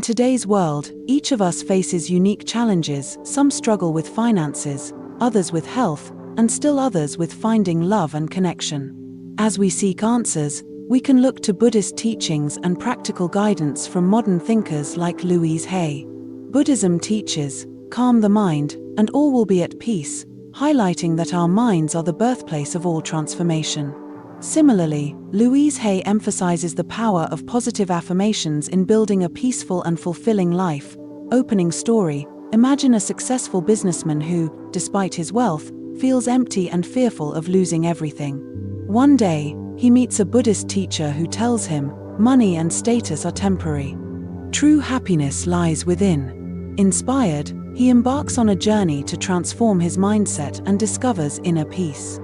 today's world, each of us faces unique challenges. Some struggle with finances, others with health, and still others with finding love and connection. As we seek answers, we can look to Buddhist teachings and practical guidance from modern thinkers like Louise Hay. Buddhism teaches, calm the mind, and all will be at peace, highlighting that our minds are the birthplace of all transformation. Similarly, Louise Hay emphasizes the power of positive affirmations in building a peaceful and fulfilling life. Opening story: imagine a successful businessman who, despite his wealth, feels empty and fearful of losing everything. One day, he meets a Buddhist teacher who tells him, money and status are temporary. True happiness lies within. Inspired, he embarks on a journey to transform his mindset and discovers inner peace.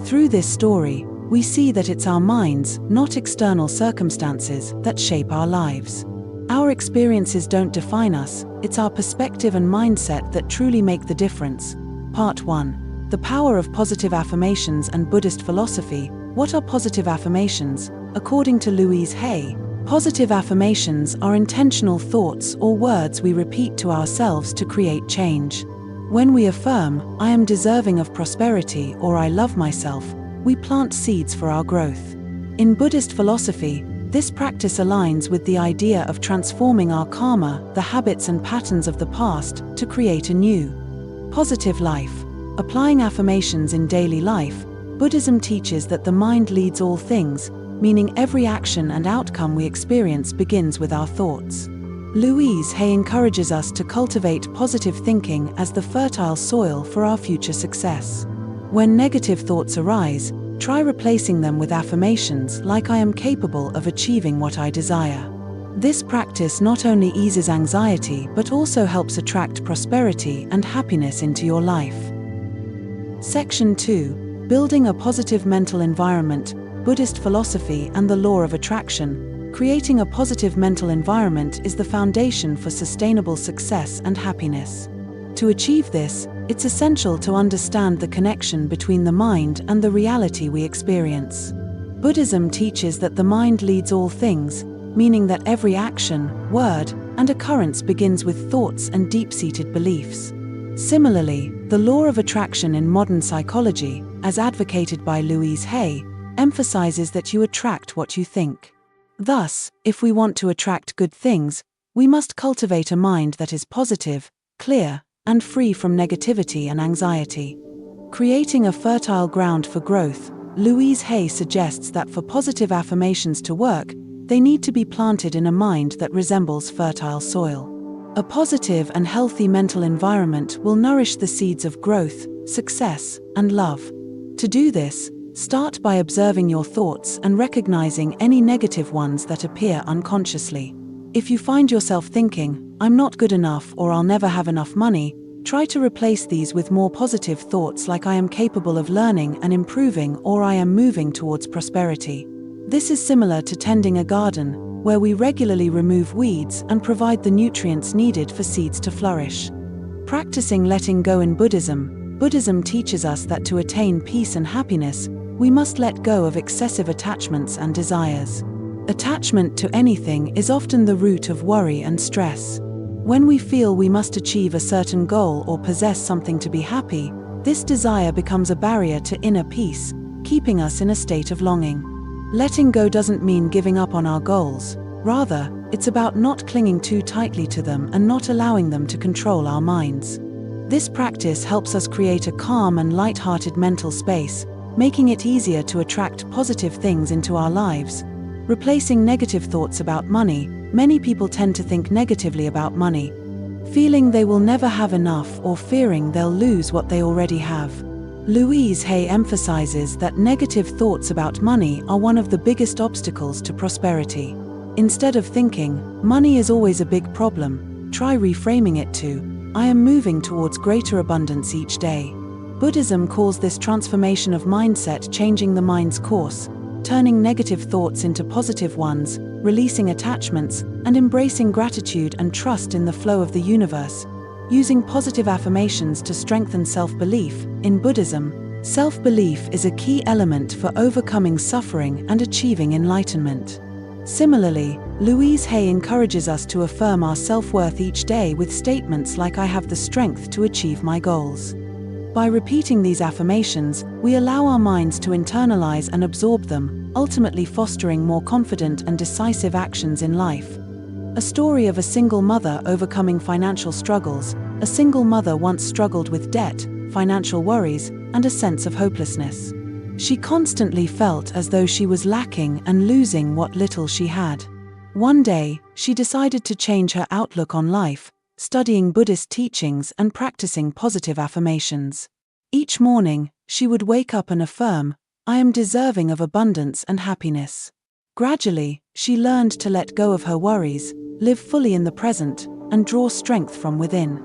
Through this story, we see that it's our minds, not external circumstances, that shape our lives. Our experiences don't define us, it's our perspective and mindset that truly make the difference. Part 1. The power of positive affirmations and Buddhist philosophy. What are positive affirmations? According to Louise Hay, positive affirmations are intentional thoughts or words we repeat to ourselves to create change. When we affirm, I am deserving of prosperity or I love myself, we plant seeds for our growth. In Buddhist philosophy, this practice aligns with the idea of transforming our karma, the habits and patterns of the past, to create a new, positive life. Applying affirmations in daily life, Buddhism teaches that the mind leads all things, meaning every action and outcome we experience begins with our thoughts. Louise Hay encourages us to cultivate positive thinking as the fertile soil for our future success. When negative thoughts arise, try replacing them with affirmations like I am capable of achieving what I desire. This practice not only eases anxiety but also helps attract prosperity and happiness into your life. Section 2. Building a positive mental environment, Buddhist philosophy and the law of attraction. Creating a positive mental environment is the foundation for sustainable success and happiness. To achieve this, it's essential to understand the connection between the mind and the reality we experience. Buddhism teaches that the mind leads all things, meaning that every action, word, and occurrence begins with thoughts and deep-seated beliefs. Similarly, the law of attraction in modern psychology, as advocated by Louise Hay, emphasizes that you attract what you think. Thus, if we want to attract good things, we must cultivate a mind that is positive, clear, and free from negativity and anxiety. Creating a fertile ground for growth, Louise Hay suggests that for positive affirmations to work, they need to be planted in a mind that resembles fertile soil. A positive and healthy mental environment will nourish the seeds of growth, success, and love. To do this, start by observing your thoughts and recognizing any negative ones that appear unconsciously. If you find yourself thinking, I'm not good enough or I'll never have enough money, try to replace these with more positive thoughts like I am capable of learning and improving or I am moving towards prosperity. This is similar to tending a garden, where we regularly remove weeds and provide the nutrients needed for seeds to flourish. Practicing letting go in Buddhism teaches us that to attain peace and happiness, we must let go of excessive attachments and desires. Attachment to anything is often the root of worry and stress. When we feel we must achieve a certain goal or possess something to be happy, this desire becomes a barrier to inner peace, keeping us in a state of longing. Letting go doesn't mean giving up on our goals. Rather, it's about not clinging too tightly to them and not allowing them to control our minds. This practice helps us create a calm and light-hearted mental space, making it easier to attract positive things into our lives. Replacing negative thoughts about money, many people tend to think negatively about money, feeling they will never have enough or fearing they'll lose what they already have. Louise Hay emphasizes that negative thoughts about money are one of the biggest obstacles to prosperity. Instead of thinking, money is always a big problem, try reframing it to, I am moving towards greater abundance each day. Buddhism calls this transformation of mindset changing the mind's course, turning negative thoughts into positive ones, releasing attachments, and embracing gratitude and trust in the flow of the universe. Using positive affirmations to strengthen self-belief. In Buddhism, self-belief is a key element for overcoming suffering and achieving enlightenment. Similarly, Louise Hay encourages us to affirm our self-worth each day with statements like "I have the strength to achieve my goals." By repeating these affirmations, we allow our minds to internalize and absorb them, ultimately fostering more confident and decisive actions in life. A story of a single mother overcoming financial struggles. A single mother once struggled with debt, financial worries, and a sense of hopelessness. She constantly felt as though she was lacking and losing what little she had. One day, she decided to change her outlook on life, studying Buddhist teachings and practicing positive affirmations. Each morning, she would wake up and affirm, "I am deserving of abundance and happiness." Gradually, she learned to let go of her worries, live fully in the present, and draw strength from within.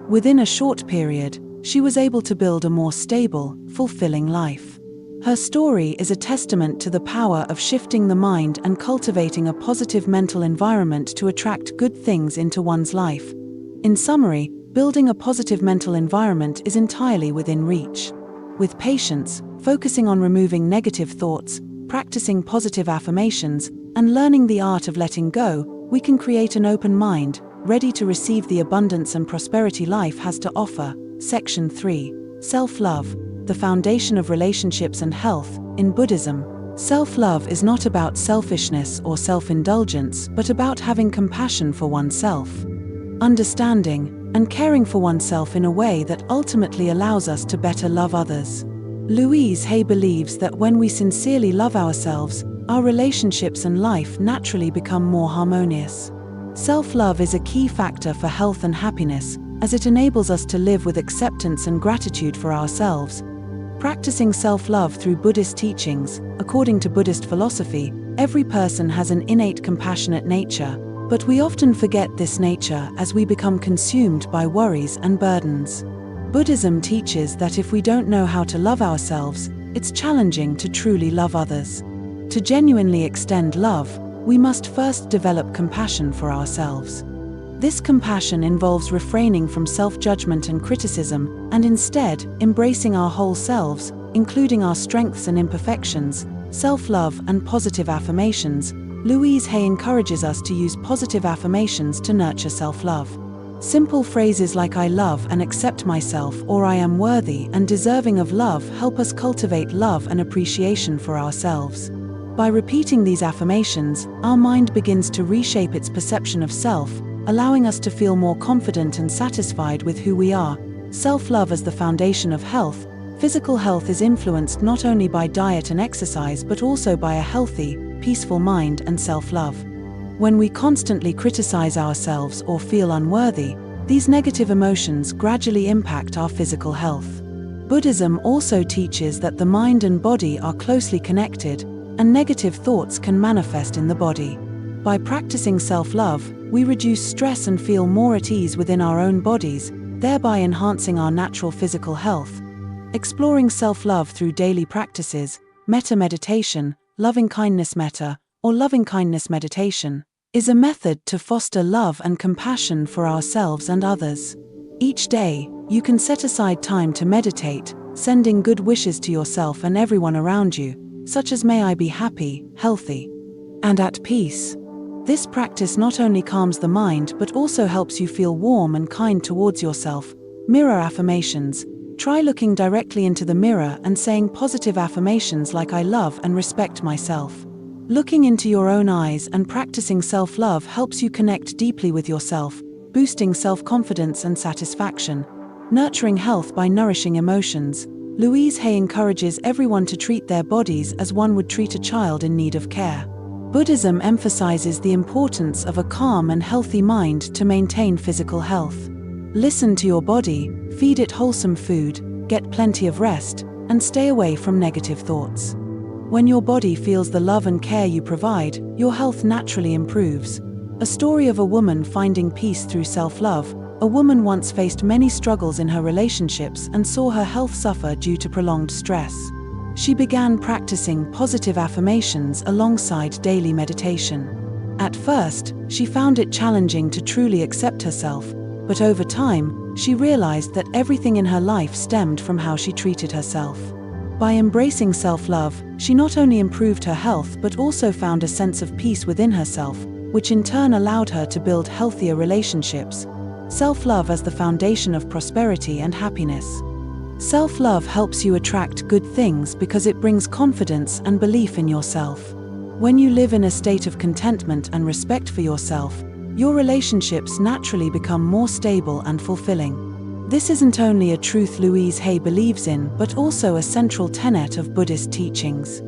Within a short period, she was able to build a more stable, fulfilling life. Her story is a testament to the power of shifting the mind and cultivating a positive mental environment to attract good things into one's life. In summary, building a positive mental environment is entirely within reach. With patience, focusing on removing negative thoughts, practicing positive affirmations, and learning the art of letting go, we can create an open mind, ready to receive the abundance and prosperity life has to offer. Section 3. Self-love, the foundation of relationships and health. In Buddhism, self-love is not about selfishness or self-indulgence, but about having compassion for oneself, understanding, and caring for oneself in a way that ultimately allows us to better love others. Louise Hay believes that when we sincerely love ourselves, our relationships and life naturally become more harmonious. Self-love is a key factor for health and happiness, as it enables us to live with acceptance and gratitude for ourselves. Practicing self-love through Buddhist teachings. According to Buddhist philosophy, every person has an innate compassionate nature, but we often forget this nature as we become consumed by worries and burdens. Buddhism teaches that if we don't know how to love ourselves, it's challenging to truly love others. To genuinely extend love, we must first develop compassion for ourselves. This compassion involves refraining from self-judgment and criticism, and instead, embracing our whole selves, including our strengths and imperfections. Self-love and positive affirmations. Louise Hay encourages us to use positive affirmations to nurture self-love. Simple phrases like "I love and accept myself" or "I am worthy and deserving of love" help us cultivate love and appreciation for ourselves. By repeating these affirmations, our mind begins to reshape its perception of self, allowing us to feel more confident and satisfied with who we are. Self-love as the foundation of health. Physical health is influenced not only by diet and exercise but also by a healthy, peaceful mind and self-love. When we constantly criticize ourselves or feel unworthy, these negative emotions gradually impact our physical health. Buddhism also teaches that the mind and body are closely connected, and negative thoughts can manifest in the body. By practicing self-love, we reduce stress and feel more at ease within our own bodies, thereby enhancing our natural physical health. Exploring self-love through daily practices. Metta meditation, loving-kindness metta, or loving-kindness meditation, is a method to foster love and compassion for ourselves and others. Each day, you can set aside time to meditate, sending good wishes to yourself and everyone around you, such as "May I be happy, healthy, and at peace." This practice not only calms the mind but also helps you feel warm and kind towards yourself. Mirror affirmations. Try looking directly into the mirror and saying positive affirmations like "I love and respect myself." Looking into your own eyes and practicing self-love helps you connect deeply with yourself, boosting self-confidence and satisfaction. Nurturing health by nourishing emotions. Louise Hay encourages everyone to treat their bodies as one would treat a child in need of care. Buddhism emphasizes the importance of a calm and healthy mind to maintain physical health. Listen to your body, feed it wholesome food, get plenty of rest, and stay away from negative thoughts. When your body feels the love and care you provide, your health naturally improves. A story of a woman finding peace through self-love. A woman once faced many struggles in her relationships and saw her health suffer due to prolonged stress. She began practicing positive affirmations alongside daily meditation. At first, she found it challenging to truly accept herself, but over time, she realized that everything in her life stemmed from how she treated herself. By embracing self-love, she not only improved her health but also found a sense of peace within herself, which in turn allowed her to build healthier relationships. Self-love as the foundation of prosperity and happiness. Self-love helps you attract good things because it brings confidence and belief in yourself. When you live in a state of contentment and respect for yourself, your relationships naturally become more stable and fulfilling. This isn't only a truth Louise Hay believes in, but also a central tenet of Buddhist teachings.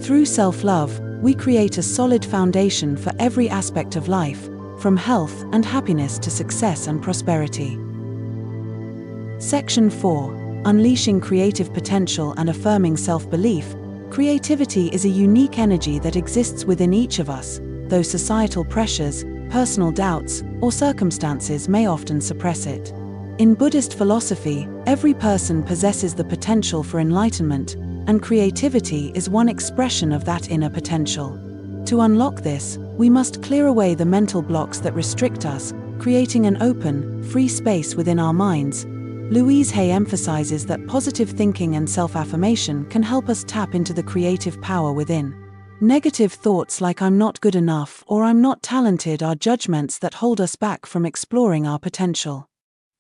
Through self-love, we create a solid foundation for every aspect of life, from health and happiness to success and prosperity. Section 4. Unleashing creative potential and affirming self-belief. Creativity is a unique energy that exists within each of us, though societal pressures, personal doubts, or circumstances may often suppress it. In Buddhist philosophy, every person possesses the potential for enlightenment, and creativity is one expression of that inner potential. To unlock this, we must clear away the mental blocks that restrict us, creating an open, free space within our minds. Louise Hay emphasizes that positive thinking and self-affirmation can help us tap into the creative power within. Negative thoughts like "I'm not good enough" or "I'm not talented" are judgments that hold us back from exploring our potential.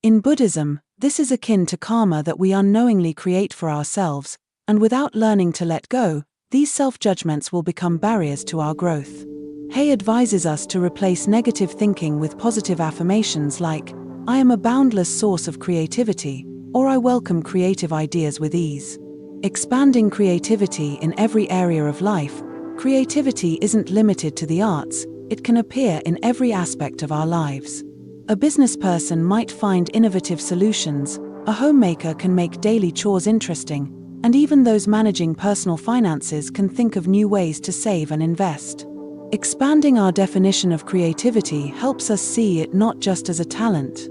In Buddhism, this is akin to karma that we unknowingly create for ourselves, and without learning to let go, these self-judgments will become barriers to our growth. Hay advises us to replace negative thinking with positive affirmations like, "I am a boundless source of creativity," or "I welcome creative ideas with ease." Expanding creativity in every area of life. Creativity isn't limited to the arts, it can appear in every aspect of our lives. A business person might find innovative solutions, a homemaker can make daily chores interesting, and even those managing personal finances can think of new ways to save and invest. Expanding our definition of creativity helps us see it not just as a talent,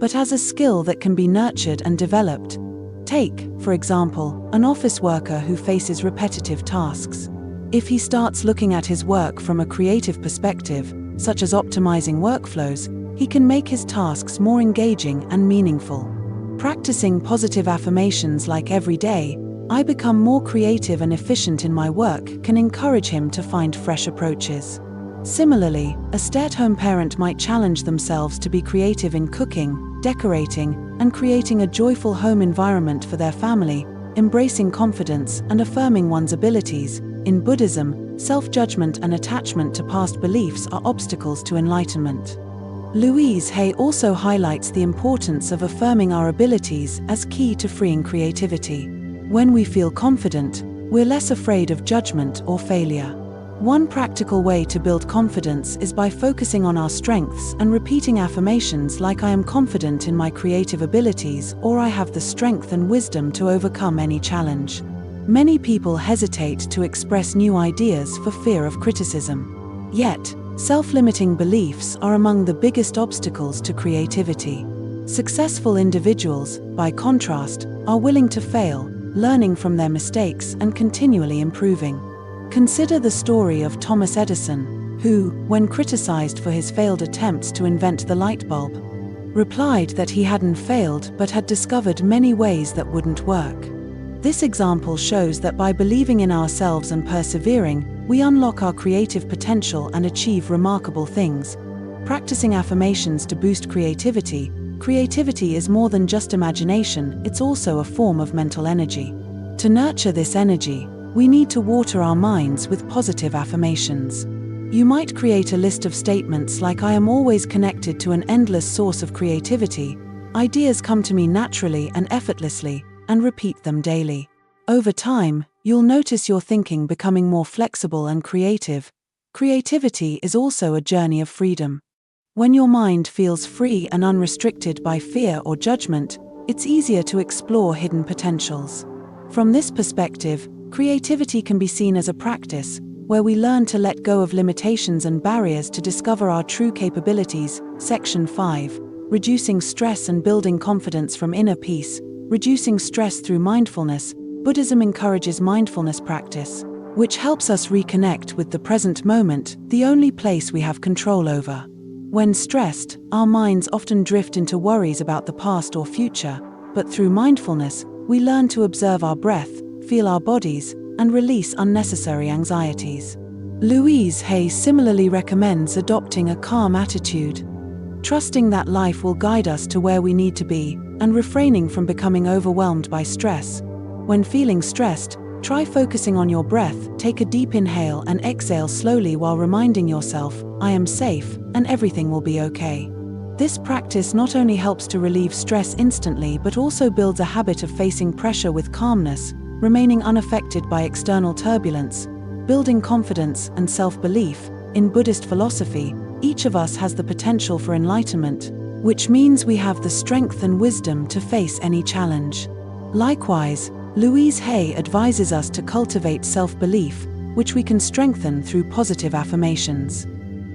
but as a skill that can be nurtured and developed. Take, for example, an office worker who faces repetitive tasks. If he starts looking at his work from a creative perspective, such as optimizing workflows, he can make his tasks more engaging and meaningful. Practicing positive affirmations like "every day, I become more creative and efficient in my work" can encourage him to find fresh approaches. Similarly, a stay-at-home parent might challenge themselves to be creative in cooking, decorating, and creating a joyful home environment for their family, embracing confidence and affirming one's abilities. In Buddhism, self-judgment and attachment to past beliefs are obstacles to enlightenment. Louise Hay also highlights the importance of affirming our abilities as key to freeing creativity. When we feel confident, we're less afraid of judgment or failure. One practical way to build confidence is by focusing on our strengths and repeating affirmations like "I am confident in my creative abilities" or "I have the strength and wisdom to overcome any challenge." Many people hesitate to express new ideas for fear of criticism. Yet, self-limiting beliefs are among the biggest obstacles to creativity. Successful individuals, by contrast, are willing to fail, learning from their mistakes and continually improving. Consider the story of Thomas Edison, who, when criticized for his failed attempts to invent the light bulb, replied that he hadn't failed but had discovered many ways that wouldn't work. This example shows that by believing in ourselves and persevering, we unlock our creative potential and achieve remarkable things. Practicing affirmations to boost creativity. Creativity is more than just imagination, it's also a form of mental energy. To nurture this energy, we need to water our minds with positive affirmations. You might create a list of statements like "I am always connected to an endless source of creativity," "Ideas come to me naturally and effortlessly," and repeat them daily. Over time, you'll notice your thinking becoming more flexible and creative. Creativity is also a journey of freedom. When your mind feels free and unrestricted by fear or judgment, it's easier to explore hidden potentials. From this perspective, creativity can be seen as a practice, where we learn to let go of limitations and barriers to discover our true capabilities. Section 5. Reducing stress and building confidence from inner peace. Reducing stress through mindfulness. Buddhism encourages mindfulness practice, which helps us reconnect with the present moment, the only place we have control over. When stressed, our minds often drift into worries about the past or future, but through mindfulness, we learn to observe our breath, feel our bodies, and release unnecessary anxieties. Louise Hay similarly recommends adopting a calm attitude, trusting that life will guide us to where we need to be, and refraining from becoming overwhelmed by stress. When feeling stressed, try focusing on your breath. Take a deep inhale and exhale slowly while reminding yourself, "I am safe, and everything will be okay." This practice not only helps to relieve stress instantly but also builds a habit of facing pressure with calmness, remaining unaffected by external turbulence, building confidence and self-belief. In Buddhist philosophy, each of us has the potential for enlightenment, which means we have the strength and wisdom to face any challenge. Likewise, Louise Hay advises us to cultivate self-belief, which we can strengthen through positive affirmations.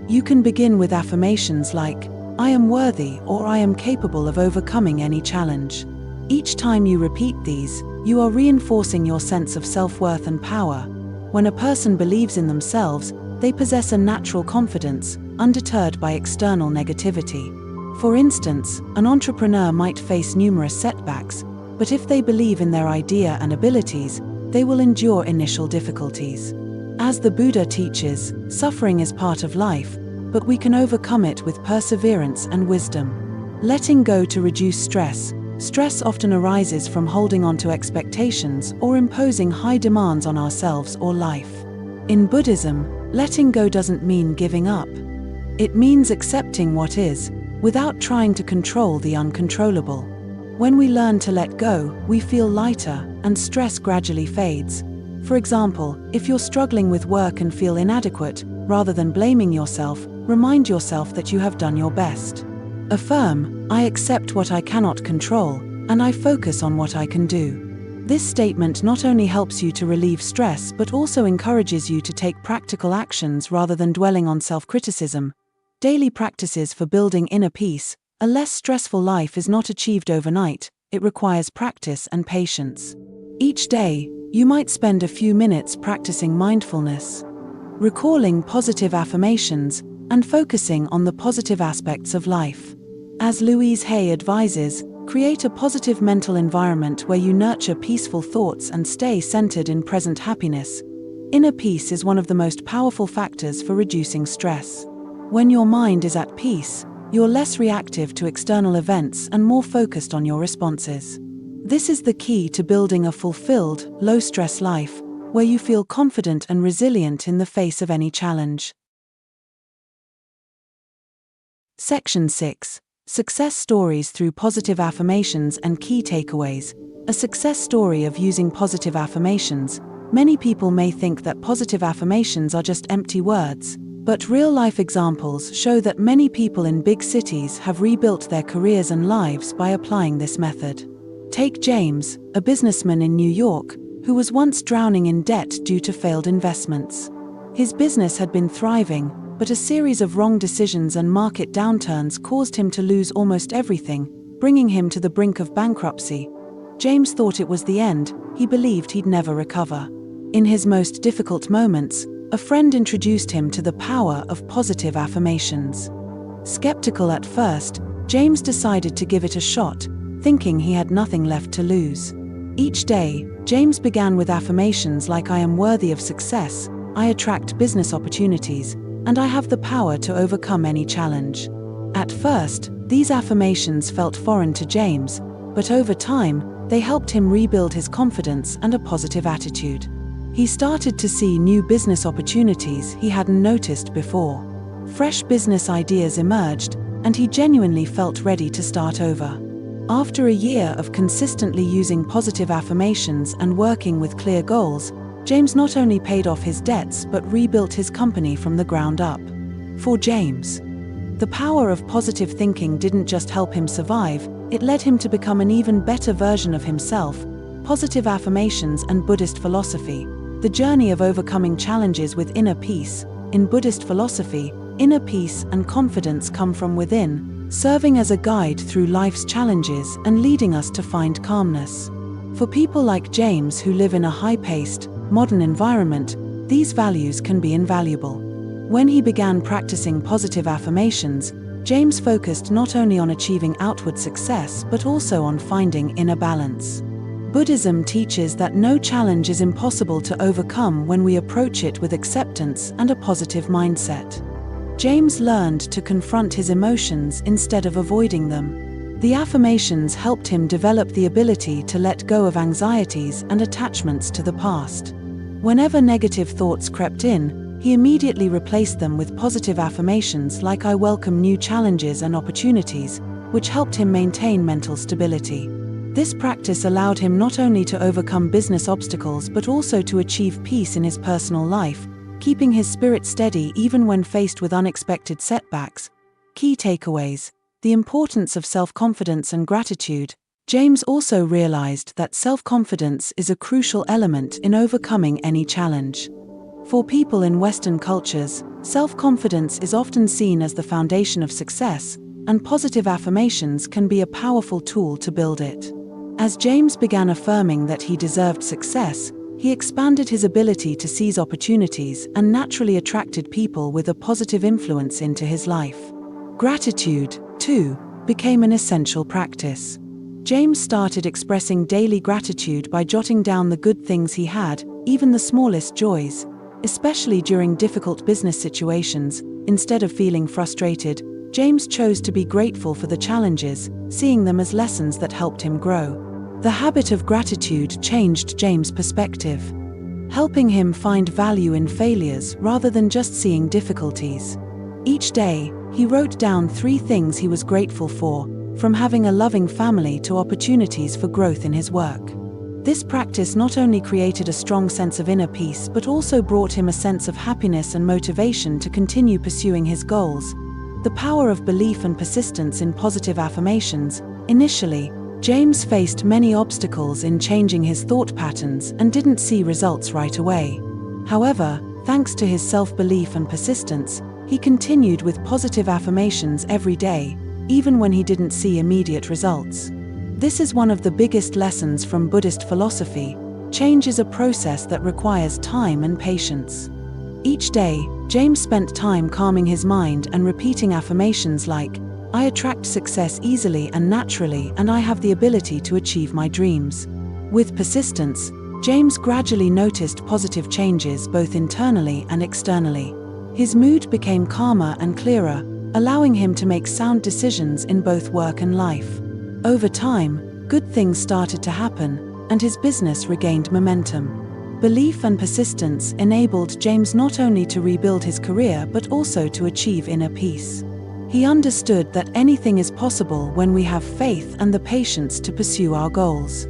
You can begin with affirmations like, "I am worthy," or "I am capable of overcoming any challenge." Each time you repeat these, you are reinforcing your sense of self-worth and power. When a person believes in themselves, they possess a natural confidence, undeterred by external negativity. For instance, an entrepreneur might face numerous setbacks, but if they believe in their idea and abilities, they will endure initial difficulties. As the Buddha teaches, suffering is part of life, but we can overcome it with perseverance and wisdom. Letting go to reduce stress. Stress often arises from holding on to expectations or imposing high demands on ourselves or life. In Buddhism, letting go doesn't mean giving up. It means accepting what is, without trying to control the uncontrollable. When we learn to let go, we feel lighter, and stress gradually fades. For example, if you're struggling with work and feel inadequate, rather than blaming yourself, remind yourself that you have done your best. Affirm, "I accept what I cannot control, and I focus on what I can do." This statement not only helps you to relieve stress but also encourages you to take practical actions rather than dwelling on self-criticism. Daily practices for building inner peace. A less stressful life is not achieved overnight, it requires practice and patience. Each day, you might spend a few minutes practicing mindfulness, recalling positive affirmations, and focusing on the positive aspects of life. As Louise Hay advises, create a positive mental environment where you nurture peaceful thoughts and stay centered in present happiness. Inner peace is one of the most powerful factors for reducing stress. When your mind is at peace, you're less reactive to external events and more focused on your responses. This is the key to building a fulfilled, low-stress life, where you feel confident and resilient in the face of any challenge. Section 6. Success stories through positive affirmations and key takeaways. A success story of using positive affirmations. Many people may think that positive affirmations are just empty words, but real-life examples show that many people in big cities have rebuilt their careers and lives by applying this method. Take James, a businessman in New York, who was once drowning in debt due to failed investments. His business had been thriving, but a series of wrong decisions and market downturns caused him to lose almost everything, bringing him to the brink of bankruptcy. James thought it was the end. He believed he'd never recover. In his most difficult moments, a friend introduced him to the power of positive affirmations. Skeptical at first, James decided to give it a shot, thinking he had nothing left to lose. Each day, James began with affirmations like, "I am worthy of success, I attract business opportunities, and I have the power to overcome any challenge." At first, these affirmations felt foreign to James, but over time, they helped him rebuild his confidence and a positive attitude. He started to see new business opportunities he hadn't noticed before. Fresh business ideas emerged, and he genuinely felt ready to start over. After a year of consistently using positive affirmations and working with clear goals, James not only paid off his debts but rebuilt his company from the ground up. For James, the power of positive thinking didn't just help him survive, it led him to become an even better version of himself. Positive affirmations and Buddhist philosophy. The journey of overcoming challenges with inner peace. In Buddhist philosophy, inner peace and confidence come from within, serving as a guide through life's challenges and leading us to find calmness. For people like James who live in a high-paced, modern environment, these values can be invaluable. When he began practicing positive affirmations, James focused not only on achieving outward success but also on finding inner balance. Buddhism teaches that no challenge is impossible to overcome when we approach it with acceptance and a positive mindset. James learned to confront his emotions instead of avoiding them. The affirmations helped him develop the ability to let go of anxieties and attachments to the past. Whenever negative thoughts crept in, he immediately replaced them with positive affirmations like "I welcome new challenges and opportunities," which helped him maintain mental stability. This practice allowed him not only to overcome business obstacles but also to achieve peace in his personal life, keeping his spirit steady even when faced with unexpected setbacks. Key takeaways: the importance of self-confidence and gratitude. James also realized that self-confidence is a crucial element in overcoming any challenge. For people in Western cultures, self-confidence is often seen as the foundation of success, and positive affirmations can be a powerful tool to build it. As James began affirming that he deserved success, he expanded his ability to seize opportunities and naturally attracted people with a positive influence into his life. Gratitude, too, became an essential practice. James started expressing daily gratitude by jotting down the good things he had, even the smallest joys. Especially during difficult business situations, instead of feeling frustrated, James chose to be grateful for the challenges, seeing them as lessons that helped him grow. The habit of gratitude changed James' perspective, helping him find value in failures rather than just seeing difficulties. Each day, he wrote down 3 things he was grateful for, from having a loving family to opportunities for growth in his work. This practice not only created a strong sense of inner peace but also brought him a sense of happiness and motivation to continue pursuing his goals. The power of belief and persistence in positive affirmations. Initially, James faced many obstacles in changing his thought patterns and didn't see results right away. However, thanks to his self-belief and persistence, he continued with positive affirmations every day, even when he didn't see immediate results. This is one of the biggest lessons from Buddhist philosophy. Change is a process that requires time and patience. Each day, James spent time calming his mind and repeating affirmations like, "I attract success easily and naturally, and I have the ability to achieve my dreams." With persistence, James gradually noticed positive changes both internally and externally. His mood became calmer and clearer, allowing him to make sound decisions in both work and life. Over time, good things started to happen, and his business regained momentum. Belief and persistence enabled James not only to rebuild his career but also to achieve inner peace. He understood that anything is possible when we have faith and the patience to pursue our goals.